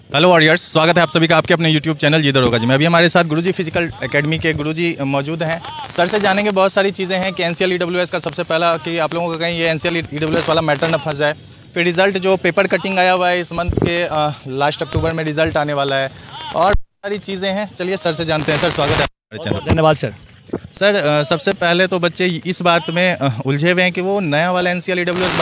Hello warriors, स्वागत है आप सभी का आपके अपने यूट्यूब चैनल जी दरोगा जी में। अभी हमारे साथ गुरुजी फिजिकल एकेडमी के गुरुजी मौजूद हैं। सर से जानेंगे बहुत सारी चीज़ें हैं कि एनसीएल ईडब्ल्यूएस का सबसे पहला कि आप लोगों का कहीं ये एनसीएल ईडब्ल्यूएस वाला मैटर न फंस जाए। फिर रिज़ल्ट जो पेपर कटिंग आया हुआ है इस मंथ के लास्ट अक्टूबर में रिज़ल्ट आने वाला है और सारी चीज़ें हैं। चलिए सर से जानते हैं। सर स्वागत है हमारे चैनल। धन्यवाद सर। सर सबसे पहले तो बच्चे इस बात में उलझे हुए हैं कि वो नया वाला एनसीएल ईडब्ल्यूएस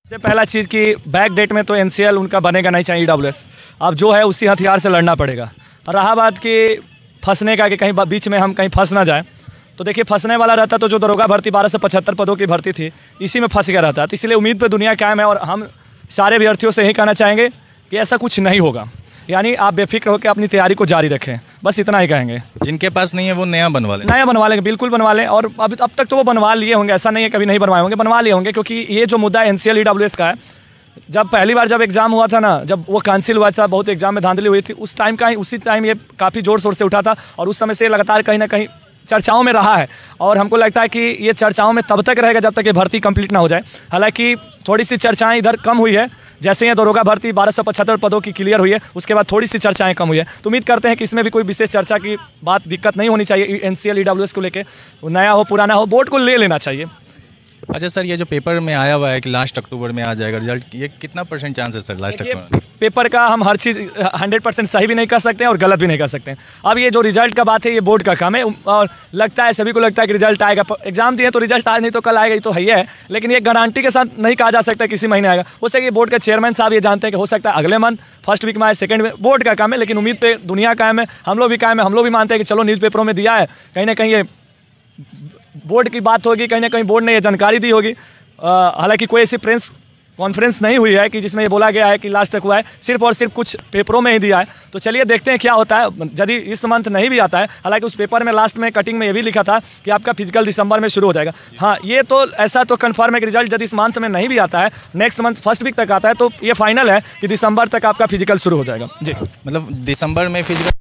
सबसे पहला चीज़ कि बैक डेट में तो एनसीएल उनका बनेगा नहीं चाहिए ईडब्ल्यूएस। अब जो है उसी हथियार से लड़ना पड़ेगा। और रहा बात कि फंसने का कि कहीं बीच में हम कहीं फंस ना जाए, तो देखिए फंसने वाला रहता तो जो दरोगा भर्ती 1275 पदों की भर्ती थी इसी में फंस गया रहता। तो इसलिए उम्मीद पे दुनिया कायम है और हम सारे अभ्यर्थियों से यही कहना चाहेंगे कि ऐसा कुछ नहीं होगा, यानी आप बेफिक्र होकर अपनी तैयारी को जारी रखें, बस इतना ही कहेंगे। जिनके पास नहीं है वो नया बनवा लें। नया बनवा लेंगे, बिल्कुल बनवा लें। और अब तक तो वो बनवा लिए होंगे, ऐसा नहीं है कभी नहीं बनवाए होंगे, बनवा लिए होंगे। क्योंकि ये जो मुद्दा एनसीएल ईडब्ल्यूएस का है, जब पहली बार जब एग्जाम हुआ था ना, जब वो कैंसिल हुआ था, बहुत एग्जाम में धांधली हुई थी, उस टाइम ये काफ़ी जोर शोर से उठा था और उस समय से लगातार कहीं ना कहीं चर्चाओं में रहा है। और हमको लगता है कि ये चर्चाओं में तब तक रहेगा जब तक ये भर्ती कंप्लीट ना हो जाए। हालांकि थोड़ी सी चर्चाएं इधर कम हुई है, जैसे ये दरोगा भर्ती 1275 पदों की क्लियर हुई है, उसके बाद थोड़ी सी चर्चाएं कम हुई है। तो उम्मीद करते हैं कि इसमें भी कोई विशेष चर्चा की बात दिक्कत नहीं होनी चाहिए। एनसीएल ईडब्ल्यूएस को लेके नया हो पुराना हो, बोर्ड को ले लेना चाहिए। अच्छा सर, ये जो पेपर में आया हुआ है कि लास्ट अक्टूबर में आ जाएगा रिजल्ट, ये कितना % चांस है सर लास्ट अक्टूबर? पेपर का हम हर चीज़ 100% सही भी नहीं कर सकते हैं और गलत भी नहीं कर सकते हैं। अब ये जो रिजल्ट का बात है ये बोर्ड का काम है और लगता है सभी को लगता है कि रिजल्ट आएगा। एग्जाम दिए तो रिजल्ट आज नहीं तो कल आएगा, ये तो है ही है। लेकिन ये गारंटी के साथ नहीं कहा जा सकता किसी महीने आएगा। हो सके बोर्ड के चेयरमैन साहब ये जानते हैं कि हो सकता है अगले मंथ फर्स्ट वीक में आए, सेकंड में, बोर्ड का काम है। लेकिन उम्मीद पे दुनिया कायम है, हम लोग भी कायम है। हम लोग भी मानते हैं कि चलो न्यूज़पेपरों में दिया है, कहीं ना कहीं ये बोर्ड की बात होगी, कहीं ना कहीं बोर्ड ने ये जानकारी दी होगी। हालांकि कोई ऐसी प्रेस कॉन्फ्रेंस नहीं हुई है कि जिसमें ये बोला गया है कि लास्ट तक हुआ है, सिर्फ और सिर्फ कुछ पेपरों में ही दिया है। तो चलिए देखते हैं क्या होता है। यदि इस मंथ नहीं भी आता है, हालांकि उस पेपर में लास्ट में कटिंग में ये भी लिखा था कि आपका फिजिकल दिसंबर में शुरू हो जाएगा। हाँ, ये तो ऐसा तो कन्फर्म है कि रिजल्ट यदि इस मंथ में नहीं भी आता है, नेक्स्ट मंथ फर्स्ट वीक तक आता है, तो ये फाइनल है कि दिसंबर तक आपका फिजिकल शुरू हो जाएगा। जी, मतलब दिसंबर में फिजिकल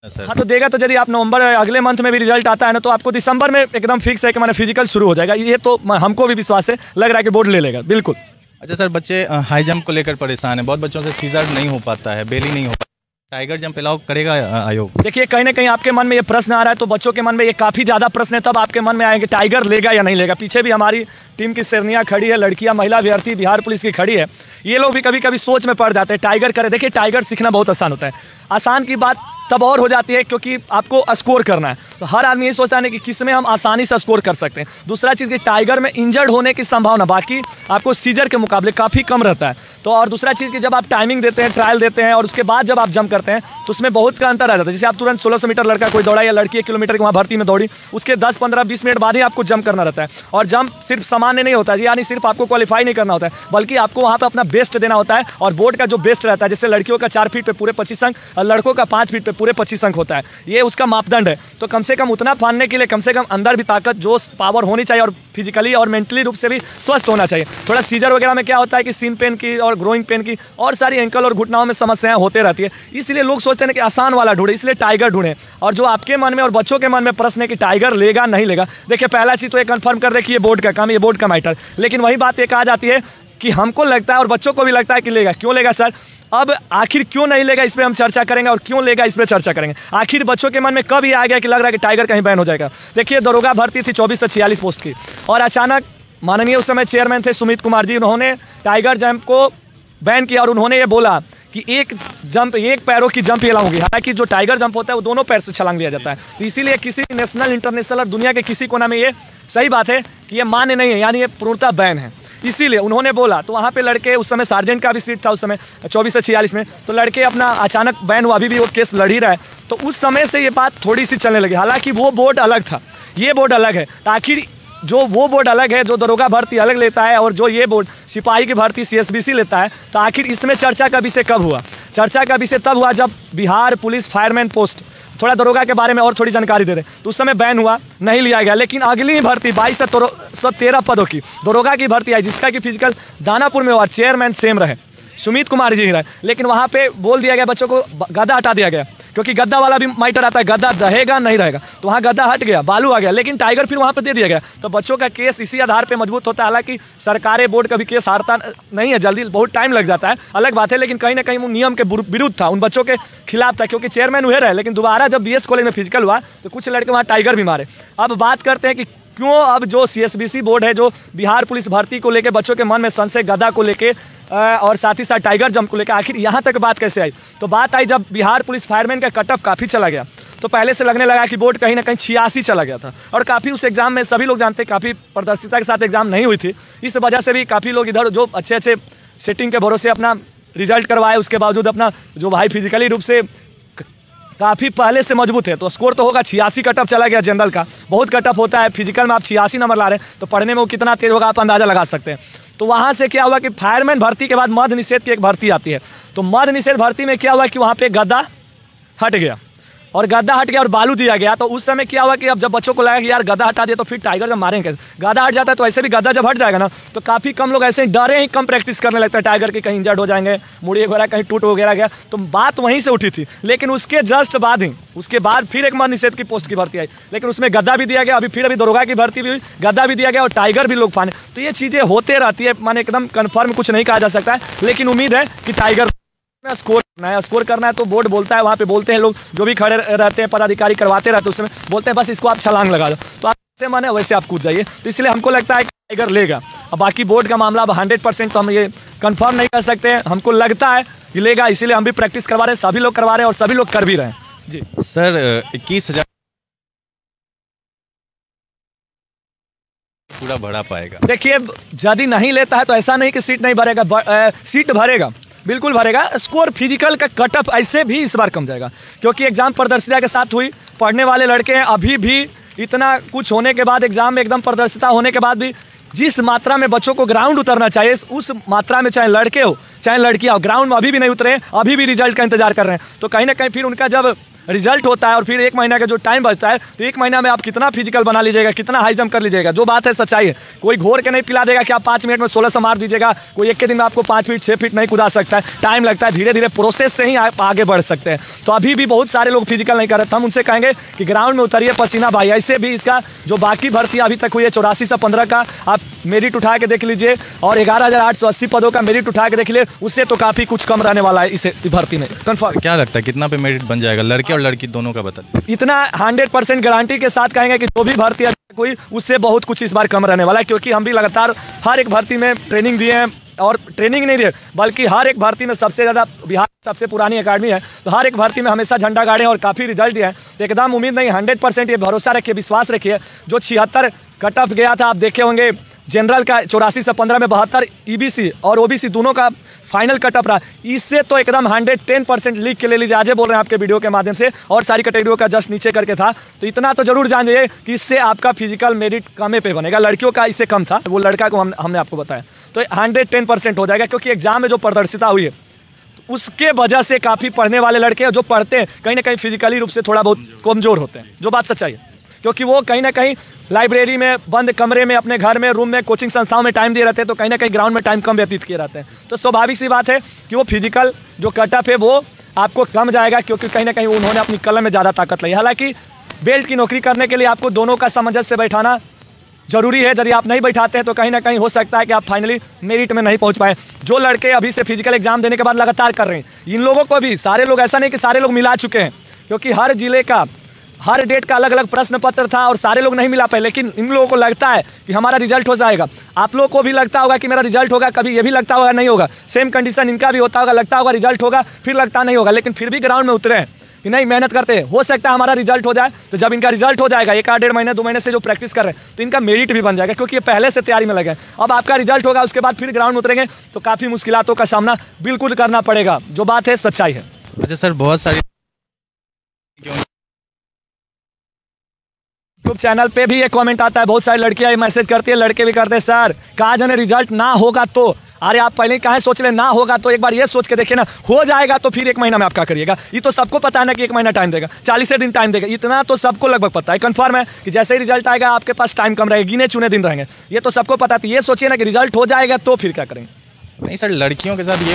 हाँ तो देगा। तो यदि आप नवंबर अगले मंथ में भी रिजल्ट आता है ना, तो आपको दिसंबर में एकदम फिक्स है कि मैंने फिजिकल शुरू हो जाएगा। ये तो हमको भी विश्वास है, लग रहा है कि बोर्ड ले लेगा, बिल्कुल। अच्छा सर, बच्चे हाई जंप को लेकर परेशान है, बहुत बच्चों से सीजर नहीं हो पाता है, बेली नहीं हो पाता, टाइगर जंप अलाउ करेगा आयोग? देखिए कहीं ना कहीं आपके मन में ये प्रश्न आ रहा है, तो बच्चों के मन में ये काफ़ी ज़्यादा प्रश्न है, तब आपके मन में आएंगे टाइगर लेगा या नहीं लेगा। पीछे भी हमारी टीम की शेरनियाँ खड़ी है, लड़कियाँ, महिला अभ्यर्थी बिहार पुलिस की खड़ी है। ये लोग भी कभी कभी सोच में पड़ जाते हैं टाइगर करे। देखिए टाइगर सीखना बहुत आसान होता है। आसान की बात तब और हो जाती है क्योंकि आपको स्कोर करना है। तो हर आदमी ये सोचता है कि किस में हम आसानी से स्कोर कर सकते हैं। दूसरा चीज़ कि टाइगर में इंजर्ड होने की संभावना बाकी आपको सीजर के मुकाबले काफ़ी कम रहता है। तो और दूसरा चीज़ कि जब आप टाइमिंग देते हैं, ट्रायल देते हैं और उसके बाद जब आप जंप करते हैं तो उसमें बहुत का अंतर आ जाता है। जैसे आप तुरंत 1600 मीटर लड़का कोई दौड़ा या लड़की 1 किलोमीटर की वहाँ भर्ती में दौड़ी, उसके 10, 15, 20 मिनट बाद ही आपको जंप करना रहता है। और जंप सिर्फ सामान्य नहीं होता है, यानी सिर्फ आपको क्वालिफाई नहीं करना होता है, बल्कि आपको वहाँ पर अपना बेस्ट देना होता है। और बोर्ड का जो बेस्ट रहता है, जैसे लड़कियों का 4 फीट पे पूरे 25 अंक और लड़कों का 5 फीट पे पूरे 25 अंक होता है, ये उसका मापदंड है। तो कम से कम उतना फानने के लिए कम से कम अंदर भी ताकत, जोश, पावर होनी चाहिए और फिजिकली और मेंटली रूप से भी स्वस्थ होना चाहिए। थोड़ा सीजर वगैरह में क्या होता है कि सीन पेन की और ग्रोइंग पेन की और सारी एंकल और घुटनाओं में समस्याएं होते रहती है। इसलिए लोग सोचते हैं कि आसान वाला ढूंढे, इसलिए टाइगर ढूंढे। और जो आपके मन में और बच्चों के मन में प्रश्न है कि टाइगर लेगा नहीं लेगा, देखिए पहला चीज़ तो ये कन्फर्म कर दे कि ये बोर्ड का काम, ये बोर्ड का मैटर। लेकिन वही बात एक आ जाती है कि हमको लगता है और बच्चों को भी लगता है कि लेगा। क्यों लेगा सर? अब आखिर क्यों नहीं लेगा इस पर हम चर्चा करेंगे और क्यों लेगा इस पर चर्चा करेंगे। आखिर बच्चों के मन में कब ये आ गया कि लग रहा है कि टाइगर कहीं बैन हो जाएगा। देखिए दरोगा भर्ती थी 24 से 46 पोस्ट की और अचानक माननीय उस समय चेयरमैन थे सुमित कुमार जी, उन्होंने टाइगर जंप को बैन किया और उन्होंने ये बोला कि एक पैरों की जंप अलाउ होगी। हालांकि जो टाइगर जंप होता है वो दोनों पैर से छलांग लिया जाता है। तो इसीलिए किसी नेशनल, इंटरनेशनल और दुनिया के किसी कोना में ये सही बात है कि ये मान्य नहीं है, यानी ये पूर्णतः बैन है। इसीलिए उन्होंने बोला। तो वहाँ पे लड़के, उस समय सार्जेंट का भी सीट था उस समय 24 से 46 में, तो लड़के अपना अचानक बैन हुआ, अभी भी वो केस लड़ ही रहा है। तो उस समय से ये बात थोड़ी सी चलने लगी। हालांकि वो बोर्ड अलग था, ये बोर्ड अलग है। तो आखिर जो वो बोर्ड अलग है, जो दरोगा भर्ती अलग लेता है और जो ये बोर्ड सिपाही की भर्ती CSBC लेता है, तो आखिर इसमें चर्चा का विषय कब हुआ? चर्चा का विषय तब हुआ जब बिहार पुलिस फायरमैन पोस्ट, थोड़ा दरोगा के बारे में और थोड़ी जानकारी दे रहे, तो उस समय बैन हुआ, नहीं लिया गया। लेकिन अगली भर्ती 22 से 13 पदों की दरोगा की भर्ती आई, जिसका कि फिजिकल दानापुर में हुआ, चेयरमैन सेम रहे, सुमित कुमार जी रहे। लेकिन वहाँ पे बोल दिया गया, बच्चों को गदा हटा दिया गया क्योंकि गद्दा वाला भी मैटर आता है, गद्दा रहेगा नहीं रहेगा, तो वहाँ गद्दा हट गया, बालू आ गया, लेकिन टाइगर फिर वहाँ पे दे दिया गया। तो बच्चों का केस इसी आधार पे मजबूत होता है। हालांकि सरकारें बोर्ड का भी केस हारता नहीं है जल्दी, बहुत टाइम लग जाता है, अलग बात है, लेकिन कहीं ना कहीं वो नियम के विरुद्ध था, उन बच्चों के खिलाफ था, क्योंकि चेयरमैन हुए रहे। लेकिन दोबारा जब BS कॉलेज में फिजिकल हुआ तो कुछ लड़के वहाँ टाइगर भी मारे। अब बात करते हैं कि क्यों अब जो CSBC बोर्ड है, जो बिहार पुलिस भर्ती को लेकर बच्चों के मन में संशय, गदा को लेके और साथ ही साथ टाइगर जंप को लेकर, आखिर यहाँ तक बात कैसे आई? तो बात आई जब बिहार पुलिस फायरमैन का कट ऑफ काफ़ी चला गया, तो पहले से लगने लगा कि बोर्ड कहीं ना कहीं 86 चला गया था, और काफ़ी उस एग्जाम में सभी लोग जानते हैं काफ़ी पारदर्शिता के साथ एग्जाम नहीं हुई थी। इस वजह से भी काफ़ी लोग इधर जो अच्छे अच्छे सेटिंग के भरोसे अपना रिजल्ट करवाए, उसके बावजूद अपना जो भाई फिजिकली रूप से काफ़ी पहले से मजबूत है, तो स्कोर तो होगा। 86 कट ऑफ चला गया जनरल का, बहुत कट ऑफ होता है, फिजिकल में आप 86 नंबर ला रहे हैं, तो पढ़ने में वो कितना तेज होगा आप अंदाजा लगा सकते हैं। तो वहाँ से क्या हुआ कि फायरमैन भर्ती के बाद मद्य निषेध की एक भर्ती आती है, तो मद्य निषेध भर्ती में क्या हुआ कि वहाँ पे गद्दा हट गया, और गद्दा हट गया और बालू दिया गया। तो उस समय क्या हुआ कि अब जब बच्चों को लगा कि यार गद्दा हटा दिया तो फिर टाइगर जब मारेंगे कैसे, गद्दा हट जाता है तो ऐसे भी गद्दा जब हट जाएगा ना, तो काफ़ी कम लोग ऐसे डरे ही कम प्रैक्टिस करने लगता है टाइगर की, कहीं इंजर्ड हो जाएंगे, मुड़ी वगैरह कहीं टूट वगैरह गया। तो बात वहीं से उठी थी, लेकिन उसके जस्ट बाद ही उसके बाद फिर एक मद्य निषेध की पोस्ट की भर्ती आई, लेकिन उसमें गद्दा भी दिया गया, अभी दरोगा की भर्ती भी हुई, गद्दा भी दिया गया और टाइगर भी लोग फाने। तो ये चीज़ें होते रहती है, माने एकदम कन्फर्म कुछ नहीं कहा जा सकता है, लेकिन उम्मीद है कि टाइगर स्कोर करना है तो बोर्ड बोलता है, वहाँ पे बोलते हैं लोग जो भी खड़े रहते हैं पदाधिकारी करवाते रहते हैं, उसमें बोलते हैं बस इसको आप छलांग लगा दो, तो आप जैसे माने वैसे आप कूद जाइए। तो इसलिए हमको लगता है कि टाइगर लेगा। अब बाकी बोर्ड का मामला अब 100% तो हम ये कंफर्म नहीं कर सकते हैं, हमको लगता है कि लेगा, इसीलिए हम भी प्रैक्टिस करवा रहे हैं, सभी लोग करवा रहे हैं और सभी लोग कर भी रहे हैं। जी सर 21,000 पूरा भरा पाएगा? देखिए, यदि नहीं लेता है तो ऐसा नहीं कि सीट नहीं भरेगा, सीट भरेगा, बिल्कुल भरेगा। स्कोर फिजिकल का कट ऑफ ऐसे भी इस बार कम जाएगा, क्योंकि एग्जाम पारदर्शिता के साथ हुई, पढ़ने वाले लड़के हैं, अभी भी इतना कुछ होने के बाद एग्जाम में एकदम पारदर्शिता होने के बाद भी जिस मात्रा में बच्चों को ग्राउंड उतरना चाहिए, उस मात्रा में चाहे लड़के हो चाहे लड़कियां हो, ग्राउंड में अभी भी नहीं उतरे, अभी भी रिजल्ट का इंतजार कर रहे हैं। तो कहीं ना कहीं फिर उनका जब रिजल्ट होता है और फिर 1 महीना का जो टाइम बचता है, तो 1 महीना में आप कितना फिजिकल बना लीजिएगा, कितना हाई जंप कर लीजिएगा, जो बात है सच्चाई है। कोई घोर के नहीं पिला देगा कि आप 5 मिनट में 1600 मार दीजिएगा, कोई एक के दिन में आपको 5 फीट 6 फीट नहीं कूदा सकता है, टाइम लगता है, धीरे धीरे प्रोसेस से ही आप आगे बढ़ सकते हैं। तो अभी भी बहुत सारे लोग फिजिकल नहीं कर रहे, हम उनसे कहेंगे कि ग्राउंड में उतरिए, पसीना भाई। ऐसे भी इसका जो बाकी भर्ती अभी तक हुई है 84 से 15 का आप मेरिट उठा के देख लीजिए, और 11,880 पदों का मेरिट उठा के देख लीजिए, उससे तो काफ़ी कुछ कम रहने वाला है इस भर्ती में कन्फर्म। क्या लगता है कितना पे मेरिट बन जाएगा, लड़के और लड़की दोनों का? इतना 100% गारंटी के साथ कहेंगे कि जो भी भर्ती हुई उससे बहुत कुछ इस बार कम रहने वाला है, क्योंकि हम भी लगातार हर एक भर्ती में ट्रेनिंग दिए हैं, और ट्रेनिंग नहीं दिए बल्कि हर एक भर्ती में सबसे ज़्यादा बिहार सबसे पुरानी अकादमी है, तो हर एक भर्ती में हमेशा झंडा गाड़े और काफ़ी रिजल्ट दिए हैं। तो एकदम उम्मीद नहीं, 100% ये भरोसा रखिए, विश्वास रखिए। जो 76 कट ऑफ गया था, आप देखे होंगे जनरल का 84 से 15 में 72, EBC और OBC दोनों का फाइनल कट ऑफ रहा, इससे तो एकदम 110% लिख के ले लीजिए, आज बोल रहे हैं आपके वीडियो के माध्यम से, और सारी कैटेगरियों का जस्ट नीचे करके था। तो इतना तो जरूर जान जाइए कि इससे आपका फिजिकल मेरिट कमे पे बनेगा, लड़कियों का इससे कम था, वो लड़का को हमने आपको बताया, तो 110% हो जाएगा, क्योंकि एग्जाम में जो पारदर्शिता हुई है उसके वजह से काफ़ी पढ़ने वाले लड़के जो पढ़ते हैं कहीं ना कहीं फिजिकली रूप से थोड़ा बहुत कमज़ोर होते हैं, जो बात सच्चाई है, क्योंकि वो कहीं ना कहीं लाइब्रेरी में बंद कमरे में अपने घर में रूम में कोचिंग संस्थाओं में टाइम दिए रहते हैं, तो कहीं ना कहीं ग्राउंड में टाइम कम व्यतीत किए रहते हैं। तो स्वाभाविक सी बात है कि वो फिजिकल जो कट ऑफ है वो आपको कम जाएगा, क्योंकि कहीं ना कहीं उन्होंने अपनी कलम में ज़्यादा ताकत लाई। हालांकि बेल्ट की नौकरी करने के लिए आपको दोनों का सामंजस्य से बैठाना जरूरी है, यदि आप नहीं बैठाते हैं तो कहीं ना कहीं हो सकता है कि आप फाइनली मेरिट में नहीं पहुंच पाए। जो लड़के अभी से फिजिकल एग्जाम देने के बाद लगातार कर रहे हैं, इन लोगों को भी सारे लोग, ऐसा नहीं कि सारे लोग मिला चुके हैं, क्योंकि हर जिले का हर डेट का अलग अलग प्रश्न पत्र था और सारे लोग नहीं मिला पाए, लेकिन इन लोगों को लगता है कि हमारा रिजल्ट हो जाएगा। आप लोगों को भी लगता होगा कि मेरा रिजल्ट होगा, कभी ये भी लगता होगा नहीं होगा, सेम कंडीशन इनका भी होता होगा, लगता होगा रिजल्ट होगा, फिर लगता नहीं होगा, लेकिन फिर भी ग्राउंड में उतरे हैं कि नहीं, मेहनत करते हैं, हो सकता है हमारा रिजल्ट हो जाए। तो जब इनका रिजल्ट हो जाएगा, 1-1.5 महीने 2 महीने से जो प्रैक्टिस कर रहे हैं, तो इनका मेरिट भी बन जाएगा, क्योंकि ये पहले से तैयारी में लगे हैं। अब आपका रिजल्ट होगा, उसके बाद फिर ग्राउंड में उतरेंगे तो काफ़ी मुश्किलों का सामना बिल्कुल करना पड़ेगा, जो बात है सच्चाई है। अच्छा सर, बहुत सारी यूट्यूब चैनल पे भी ये कमेंट आता है, बहुत सारी लड़कियां ये मैसेज करती है, लड़के भी करते हैं, सर कहा जाने रिजल्ट ना होगा तो, अरे आप पहले कहाँ सोच ले, ना होगा तो एक बार ये सोच के देखिए ना, हो जाएगा तो फिर 1 महीना में आप क्या करिएगा। ये तो सबको पता है ना कि 1 महीना टाइम देगा, 40 दिन टाइम देगा, इतना तो सबको लगभग पता है, कंफर्म है कि जैसे ही रिजल्ट आएगा आपके पास टाइम कम रहेगा, गिने चुने दिन रहेंगे, ये तो सबको पता है। ये सोचिए ना कि रिजल्ट हो जाएगा तो फिर क्या करेंगे। नहीं सर, लड़कियों के साथ ये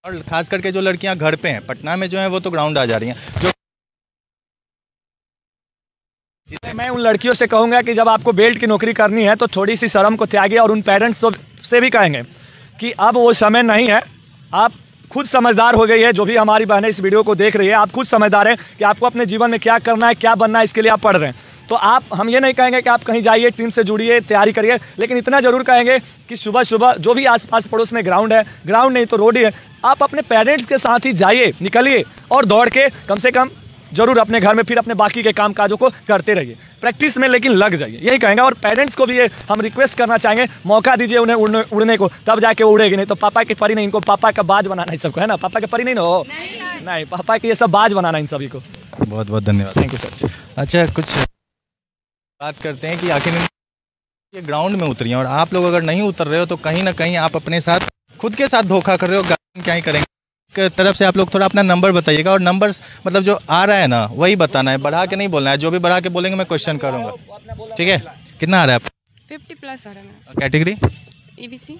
और खास करके जो लड़कियां घर पे हैं पटना में जो है वो तो ग्राउंड आ जा रही हैं। जो मैं उन लड़कियों से कहूँगा कि जब आपको बेल्ट की नौकरी करनी है तो थोड़ी सी शर्म को त्यागिए, और उन पेरेंट्स से भी कहेंगे कि अब वो समय नहीं है। आप खुद समझदार हो गई है, जो भी हमारी बहनें इस वीडियो को देख रही है, आप खुद समझदार हैं कि आपको अपने जीवन में क्या करना है, क्या बनना है, इसके लिए आप पढ़ रहे हैं। तो हम ये नहीं कहेंगे कि आप कहीं जाइए, टीम से जुड़िए, तैयारी करिए, लेकिन इतना जरूर कहेंगे कि सुबह सुबह जो भी आसपास पड़ोस में ग्राउंड है, ग्राउंड नहीं तो रोड ही है, आप अपने पेरेंट्स के साथ ही जाइए, निकलिए और दौड़ के कम से कम जरूर अपने घर में फिर अपने बाकी के काम काजों को करते रहिए, प्रैक्टिस में लेकिन लग जाइए, यही कहेंगे। और पेरेंट्स को भी ये हम रिक्वेस्ट करना चाहेंगे, मौका दीजिए उन्हें उड़ने को, तब जाके वो उड़ेगी, नहीं तो पापा की परी नहीं, इनको पापा का बाज बनाना है सबको, है ना? पापा के परी नहीं ना हो, नहीं पापा के ये सब बाज बनाना इन सभी को। बहुत बहुत धन्यवाद, थैंक यू सर। अच्छा, कुछ बात करते हैं कि आखिर ये ग्राउंड में उतरी हैं और आप लोग अगर नहीं उतर रहे हो तो कहीं ना कहीं आप अपने साथ खुद के साथ धोखा कर रहे हो। गार्जियन क्या ही करेंगे। तरफ से आप लोग थोड़ा अपना नंबर बताइएगा, और नंबर मतलब जो आ रहा है ना वही बताना है, बढ़ा के नहीं बोलना है। जो भी बढ़ा के बोलेंगे मैं क्वेश्चन करूँगा, ठीक है? कितना आ रहा है आप? 50+ आ रहा है। कैटेगरी EBC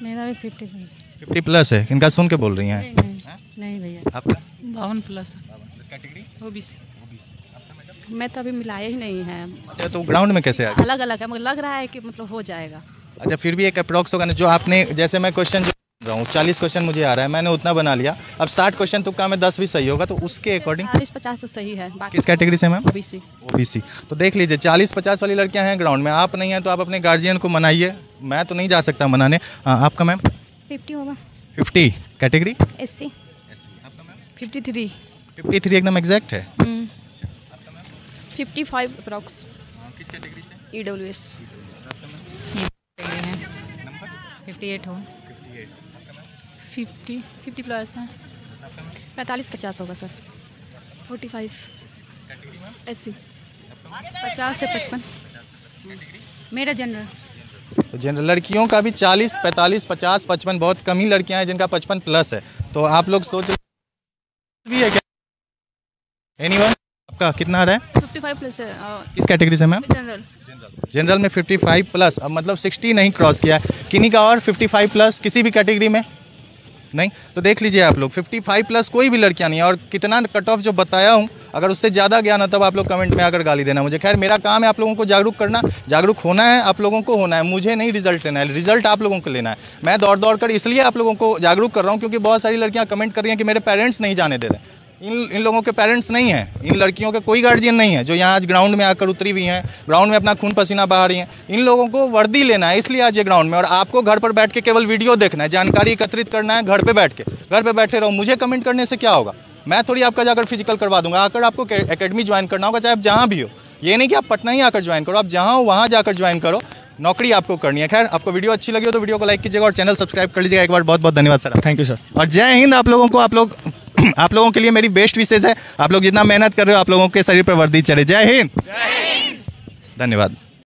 मेरा भी 50+। 50+ है। इनका सुन के बोल रही हैं? नहीं भैया, आपका 52+। Category OBC। मैं तो अभी मिलाया ही नहीं है, अच्छा, तो ग्राउंड में कैसे आ गए? अलग अलग है, मुझे लग रहा है कि मतलब हो जाएगा। अच्छा, फिर भी एक अप्रॉक्स होगा ना, जो आपने जैसे मैं क्वेश्चन जो रहा हूँ 40 क्वेश्चन मुझे आ रहा है, मैंने उतना बना लिया। अब 60 क्वेश्चन तुक्का में 10 भी सही होगा, तो उसके अकॉर्डिंग 40-50 तो सही है। बाकी किस कैटेगरी से मैम? OBC। OBC। तो देख लीजिए 40-50 वाली लड़कियां हैं ग्राउंड में, आप नहीं हैं तो आप अपने गार्जियन को मनाइए, मैं तो नहीं जा सकता मनाने। आपका मैम? 50 होगा। 50 कैटेगरी? SC। 53। 53 एकदम एग्जैक्ट है। 55 अप्रॉक्स। किस कैटेगरी से? EWS। 58 हो। 50+ है। 45-50 होगा सर। 45। SC। 50 से 55। मेरा जनरल। तो जनरल लड़कियों का भी 40, 45, 50, 55, बहुत कम ही लड़कियां हैं जिनका 55+ है। तो आप लोग सोच भी है क्या? एनीवन? आपका कितना आ रहा है? 55+ है। किस कैटेगरी से मैम? जनरल। जनरल में 55+, अब मतलब 60 नहीं क्रॉस किया है। किन्हीं का और 55+ किसी भी कैटेगरी में नहीं? तो देख लीजिए आप लोग 55+ कोई भी लड़कियां नहीं है। और कितना कट ऑफ जो बताया हूँ, अगर उससे ज़्यादा ज्ञान है तब आप लोग कमेंट में आकर गाली देना मुझे। खैर, मेरा काम है आप लोगों को जागरूक करना, जागरूक होना है आप लोगों को, होना है। मुझे नहीं रिजल्ट लेना है, रिजल्ट आप लोगों को लेना है। मैं दौड़ दौड़ कर इसलिए आप लोगों को जागरूक कर रहा हूँ क्योंकि बहुत सारी लड़कियाँ कमेंट कर रही हैं कि मेरे पेरेंट्स नहीं जाने दे रहे। इन लोगों के पेरेंट्स नहीं हैं, इन लड़कियों के कोई गार्जियन नहीं है जो यहाँ आज ग्राउंड में आकर उतरी हुई हैं, ग्राउंड में अपना खून पसीना बहा रही हैं। इन लोगों को वर्दी लेना है, इसलिए आज ये ग्राउंड में। और आपको घर पर बैठ के केवल वीडियो देखना है, जानकारी एकत्रित करना है घर पे बैठ के। घर पे बैठे रहो, मुझे कमेंट करने से क्या होगा? मैं थोड़ी आपका जाकर फिजिकल करवा दूंगा। आकर आपको एकेडमी ज्वाइन करना होगा, चाहे आप जहाँ भी हो। ये नहीं कि आप पटना ही आकर ज्वाइन करो, आप जहाँ हो वहाँ जाकर ज्वाइन करो, नौकरी आपको करनी है। खैर, आपको वीडियो अच्छी लगी हो तो वीडियो को लाइक कीजिएगा और चैनल सब्सक्राइब कर लीजिएगा। एक बार बहुत बहुत धन्यवाद सर। Thank you sir. और जय हिंद आप लोगों को। आप लोगों के लिए मेरी बेस्ट विशेष है। आप लोग जितना मेहनत कर रहे हो, आप लोगों के शरीर पर वर्दी चढ़े। जय हिंद, धन्यवाद।